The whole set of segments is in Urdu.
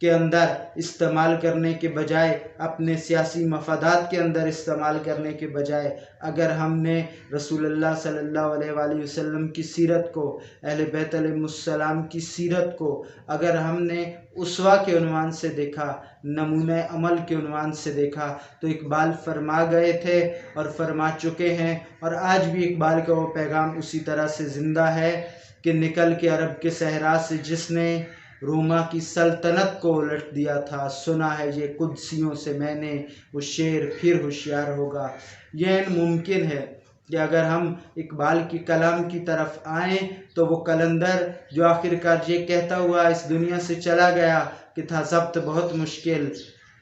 کے اندر استعمال کرنے کے بجائے، اپنے سیاسی مفادات کے اندر استعمال کرنے کے بجائے، اگر ہم نے رسول اللہ صلی اللہ علیہ وآلہ وسلم کی سیرت کو، اہل بیت علیہ السلام کی سیرت کو اگر ہم نے اسوہ کے عنوان سے دیکھا، نمونہ عمل کے عنوان سے دیکھا، تو اقبال فرما گئے تھے اور فرما چکے ہیں، اور آج بھی اقبال کا وہ پیغام اسی طرح سے زندہ ہے کہ نکل کے عرب کے صحرا سے جس نے روما کی سلطنت کو الٹ دیا تھا، سنا ہے یہ قدسیوں سے میں نے، وہ شیر پھر ہوشیار ہوگا۔ یہ ممکن ہے کہ اگر ہم اقبال کی کلام کی طرف آئیں تو وہ قلندر جو آخرکار یہ کہتا ہوا اس دنیا سے چلا گیا کہ تھا ضبط بہت مشکل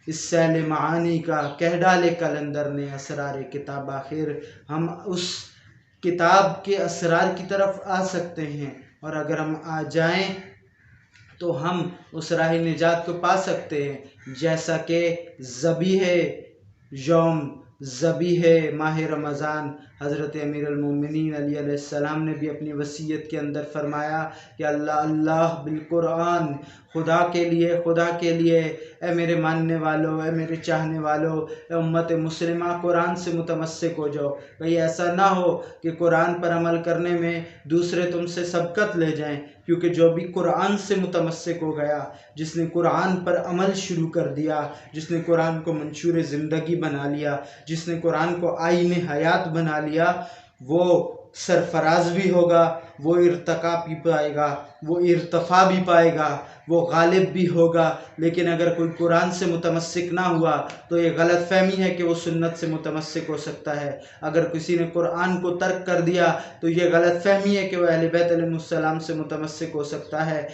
اس سیل معانی کا، کہہ ڈالے قلندر نے اسرار کتاب، آخر ہم اس کتاب کے اسرار کی طرف آ سکتے ہیں، اور اگر ہم آ جائیں تو ہم اس راہ نجات کو پا سکتے ہیں، جیسا کہ ذبیح یوم، ذبیح ماہ رمضان حضرت امیر المومنین علی علیہ السلام نے بھی اپنی وصیت کے اندر فرمایا کہ اللہ اللہ بالقرآن، خدا کے لیے اے میرے ماننے والو، اے میرے چاہنے والو، اے امت مسلمہ، قرآن سے متمسک ہو جاؤ۔ کہیں ایسا نہ ہو کہ قرآن پر عمل کرنے میں دوسرے تم سے سبقت لے جائیں، کیونکہ جو بھی قرآن سے متمسک ہو گیا، جس نے قرآن پر عمل شروع کر دیا، جس نے قرآن کو منشور زندگی بنا لیا، جس نے قرآن کو آئین حیات بنا لیا، وہ سرفراز بھی ہوگا، وہ ارتقا بھی پائے گا، وہ ارتفاع بھی پائے گا، وہ غالب بھی ہوگا۔ لیکن اگر کوئی قرآن سے متمسک نہ ہوا تو یہ غلط فہمی ہے کہ وہ سنت سے متمسک ہو سکتا ہے۔ اگر کسی نے قرآن کو ترک کر دیا تو یہ غلط فہمی ہے کہ وہ اہل بیت علیہ السلام سے متمسک ہو سکتا ہے۔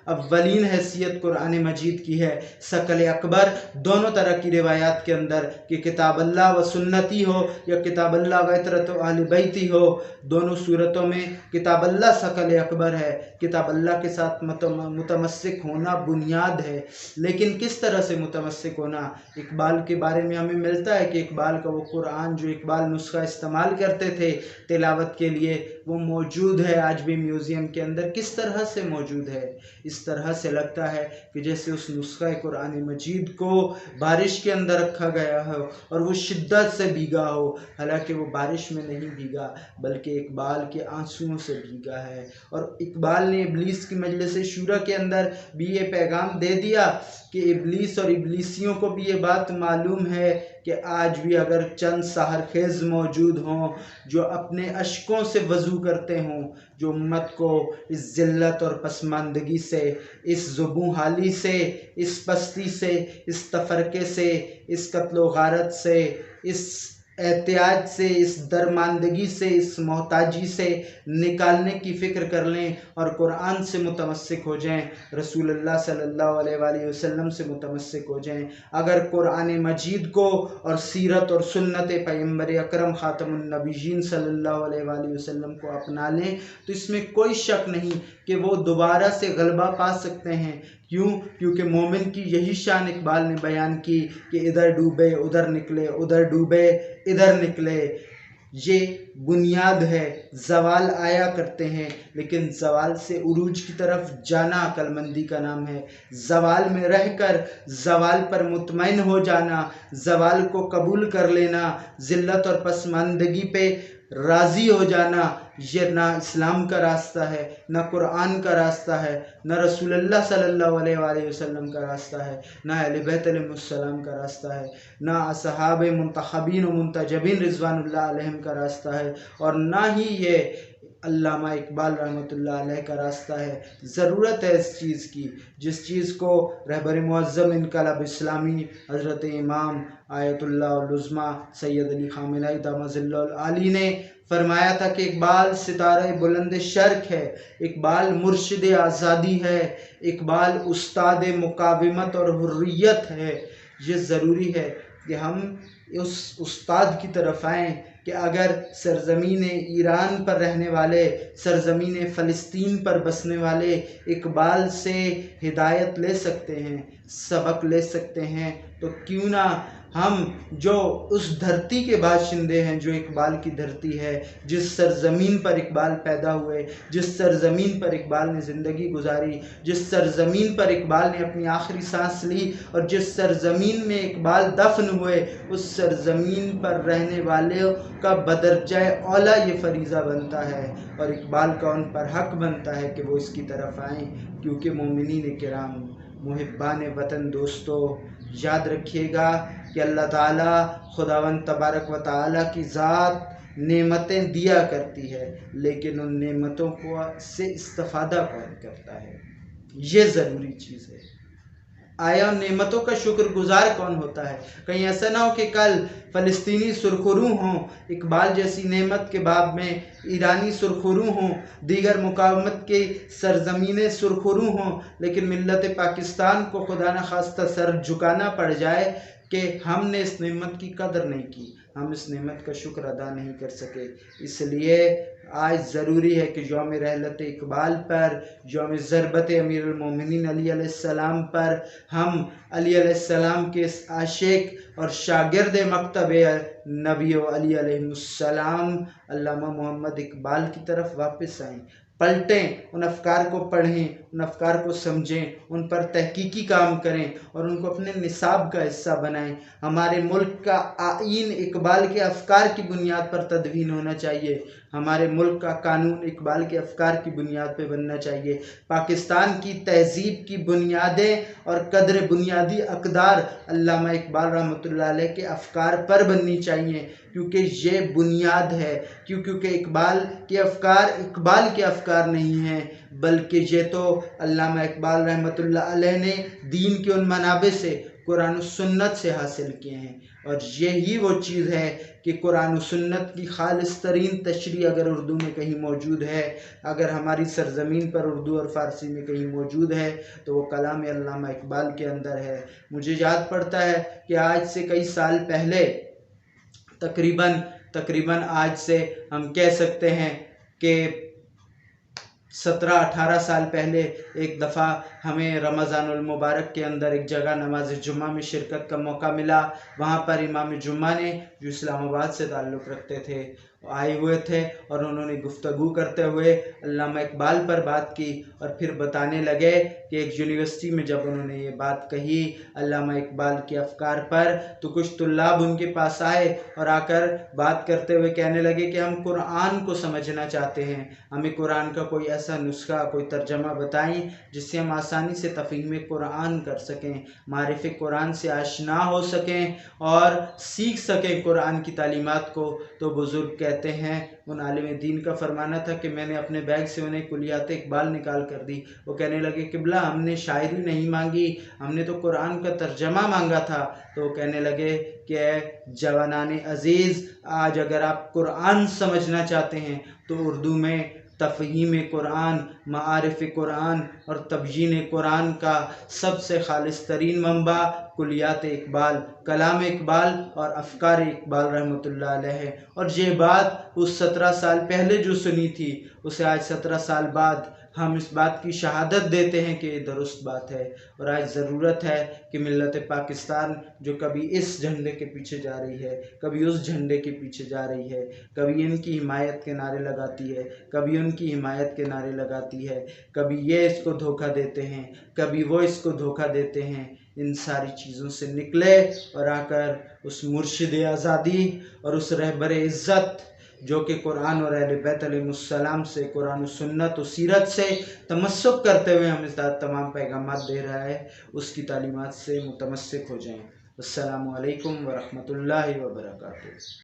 اولین حیثیت قرآن مجید کی ہے ثقل اکبر دونوں طرح کی روایات کے اندر، کہ کتاب اللہ و سنتی ہو یا کتاب اللہ و عطرت و اہل بیتی ہو، دونوں صورتوں میں کتاب اللہ ثقل اکبر ہے، کتاب اللہ کے ساتھ متمسک ہونا بنیاد ہے۔ لیکن کس طرح سے متمسک ہونا؟ اقبال کے بارے میں ہمیں ملتا ہے کہ اقبال کا وہ قرآن جو اقبال نسخہ استعمال کرتے تھے تلاوت کے لیے، وہ موجود ہے آج بھی میوزیم کے اندر۔ کس طرح سے موجود ہے؟ اس طرح سے لگتا ہے کہ جیسے اس نسخہ قرآن مجید کو بارش کے اندر رکھا گیا ہو اور وہ شدت سے بھیگا ہو، حالانکہ وہ بارش میں نہیں بھیگا بلکہ اقبال کے آنسوؤں سے بھیگا ہے۔ اور اقبال نے ابلیس کی مجلس شورا کے اندر بھی یہ پیغام دے دیا کہ ابلیس اور ابلیسیوں کو بھی یہ بات معلوم ہے کہ آج بھی اگر چند سحر خیز موجود ہوں جو اپنے اشکوں سے وضو کرتے ہوں، جو امت کو اس ذلت اور پسماندگی سے، اس ذبوں حالی سے، اس پستی سے، اس تفرقے سے، اس قتل و غارت سے، اس احتیاج سے، اس درماندگی سے، اس محتاجی سے نکالنے کی فکر کر لیں اور قرآن سے متمسک ہو جائیں، رسول اللہ صلی اللہ علیہ وآلہ وسلم سے متمسک ہو جائیں۔ اگر قرآن مجید کو اور سیرت اور سنت پیغمبر اکرم خاتم النبیین صلی اللہ علیہ وآلہ وسلم کو اپنا لیں تو اس میں کوئی شک نہیں کہ وہ دوبارہ سے غلبہ پا سکتے ہیں۔ کیوں؟ کیونکہ مومن کی یہی شان اقبال نے بیان کی کہ ادھر ڈوبے ادھر نکلے، ادھر ڈوبے ادھر نکلے۔ یہ بنیاد ہے۔ زوال آیا کرتے ہیں لیکن زوال سے عروج کی طرف جانا عقل مندی کا نام ہے۔ زوال میں رہ کر زوال پر مطمئن ہو جانا، زوال کو قبول کر لینا، ذلت اور پسماندگی پہ راضی ہو جانا، یہ نہ اسلام کا راستہ ہے، نہ قرآن کا راستہ ہے، نہ رسول اللہ صلی اللہ علیہ وآلہ وسلم کا راستہ ہے، نہ اہل بیت علیہ السلام کا راستہ ہے، نہ اصحاب منتخبین و منتجبین رضوان اللہ علیہم کا راستہ ہے، اور نہ ہی یہ علامہ اقبال رحمۃ اللہ علیہ کا راستہ ہے۔ ضرورت ہے اس چیز کی، جس چیز کو رہبر معظم انقلاب اسلامی حضرت امام آیت اللہ العظمیٰ سید علی خامنہ دامہ ظلہ العالی نے فرمایا تھا کہ اقبال ستارہ بلند شرق ہے، اقبال مرشد آزادی ہے، اقبال استاد مقاومت اور حریت ہے۔ یہ ضروری ہے کہ ہم اس استاد کی طرف آئیں کہ اگر سرزمین ایران پر رہنے والے، سرزمین فلسطین پر بسنے والے اقبال سے ہدایت لے سکتے ہیں، سبق لے سکتے ہیں، تو کیوں نہ ہم جو اس دھرتی کے باشندے ہیں جو اقبال کی دھرتی ہے، جس سرزمین پر اقبال پیدا ہوئے، جس سرزمین پر اقبال نے زندگی گزاری، جس سرزمین پر اقبال نے اپنی آخری سانس لی، اور جس سرزمین میں اقبال دفن ہوئے، اس سرزمین پر رہنے والوں کا بدرجہ اولیٰ یہ فریضہ بنتا ہے اور اقبال کا ان پر حق بنتا ہے کہ وہ اس کی طرف آئیں، کیونکہ مومنین کرام، محبان وطن دوستو، یاد رکھیے گا کہ اللہ تعالیٰ خداوند تبارک و تعالیٰ کی ذات نعمتیں دیا کرتی ہے، لیکن ان نعمتوں سے استفادہ کون کرتا ہے، یہ ضروری چیز ہے۔ آیا ان نعمتوں کا شکر گزار کون ہوتا ہے؟ کہیں ایسا نہ ہو کہ کل فلسطینی سرخرو ہوں، اقبال جیسی نعمت کے باب میں ایرانی سرخرو ہوں، دیگر مقاومت کے سرزمینیں سرخرو ہوں، لیکن ملت پاکستان کو خدا نخواستہ سر جھکانا پڑ جائے کہ ہم نے اس نعمت کی قدر نہیں کی، ہم اس نعمت کا شکر ادا نہیں کر سکے۔ اس لیے آج ضروری ہے کہ یوم رحلت اقبال پر، یوم ضربت امیر المومنین علی علیہ السلام پر، ہم علی علیہ السلام کے اس عاشق اور شاگرد مکتب نبی علی علیہ السلام علامہ محمد اقبال کی طرف واپس آئیں، پلٹیں، ان افکار کو پڑھیں، ان افکار کو سمجھیں، ان پر تحقیقی کام کریں اور ان کو اپنے نصاب کا حصہ بنائیں۔ ہمارے ملک کا آئین اقبال کے افکار کی بنیاد پر تدوین ہونا چاہیے، ہمارے ملک کا قانون اقبال کے افکار کی بنیاد پہ بننا چاہیے، پاکستان کی تہذیب کی بنیادیں اور قدر بنیادی اقدار علامہ اقبال رحمۃ اللہ علیہ کے افکار پر بننی چاہیے، کیونکہ یہ بنیاد ہے، کیونکہ اقبال کے افکار نہیں ہیں، بلکہ یہ تو علامہ اقبال رحمۃ اللہ علیہ نے دین کے ان منابع سے، قرآن و سنت سے حاصل کیے ہیں، اور یہی وہ چیز ہے کہ قرآن و سنت کی خالص ترین تشریح اگر اردو میں کہیں موجود ہے، اگر ہماری سرزمین پر اردو اور فارسی میں کہیں موجود ہے تو وہ کلام علامہ اقبال کے اندر ہے۔ مجھے یاد پڑتا ہے کہ آج سے کئی سال پہلے، تقریباً آج سے ہم کہہ سکتے ہیں کہ 17-18 سال پہلے ایک دفعہ ہمیں رمضان المبارک کے اندر ایک جگہ نماز جمعہ میں شرکت کا موقع ملا۔ وہاں پر امام جمعہ نے، جو اسلام آباد سے تعلق رکھتے تھے، آئے ہوئے تھے اور انہوں نے گفتگو کرتے ہوئے علامہ اقبال پر بات کی، اور پھر بتانے لگے کہ ایک یونیورسٹی میں جب انہوں نے یہ بات کہی علامہ اقبال کے افکار پر، تو کچھ طلاب ان کے پاس آئے اور آ کر بات کرتے ہوئے کہنے لگے کہ ہم قرآن کو سمجھنا چاہتے ہیں، ہمیں قرآن کا کوئی ایسا نسخہ، کوئی ترجمہ بتائیں جس سے ہم آسانی سے تفہیم قرآن کر سکیں، معرف قرآن سے آشنا ہو سکیں اور سیکھ سکیں قرآن کی تعلیمات کو۔ تو بزرگ کہتے ہیں، ان عالم دین کا فرمانا تھا کہ میں نے اپنے بیگ سے انہیں کلیات اقبال نکال کر دی۔ وہ کہنے لگے قبلہ ہم نے شاعری نہیں مانگی، ہم نے تو قرآن کا ترجمہ مانگا تھا۔ تو وہ کہنے لگے کہ اے جوانان عزیز، آج اگر آپ قرآن سمجھنا چاہتے ہیں تو اردو میں تفہیم قرآن، معارف قرآن اور تبیین قرآن کا سب سے خالص ترین منبع کلیات اقبال، کلام اقبال اور افکار اقبال رحمۃ اللہ علیہ ہے۔ اور یہ بات اس 17 سال پہلے جو سنی تھی، اسے آج 17 سال بعد ہم اس بات کی شہادت دیتے ہیں کہ یہ درست بات ہے۔ اور آج ضرورت ہے کہ ملت پاکستان جو کبھی اس جھنڈے کے پیچھے جا رہی ہے، کبھی اس جھنڈے کے پیچھے جا رہی ہے، کبھی ان کی حمایت کے نعرے لگاتی ہے، کبھی ان کی حمایت کے نعرے لگاتی ہے، کبھی یہ اس کو دھوکہ دیتے ہیں، کبھی وہ اس کو دھوکہ دیتے ہیں، ان ساری چیزوں سے نکلے اور آ کر اس مرشد آزادی اور اس رہبر عزت جو کہ قرآن اور اہل بیت علیہ السلام سے، قرآن و سنت و سیرت سے تمسک کرتے ہوئے ہمیں تمام پیغامات دے رہا ہے، اس کی تعلیمات سے متمسک ہو جائیں۔ السلام علیکم ورحمۃ اللہ وبرکاتہ۔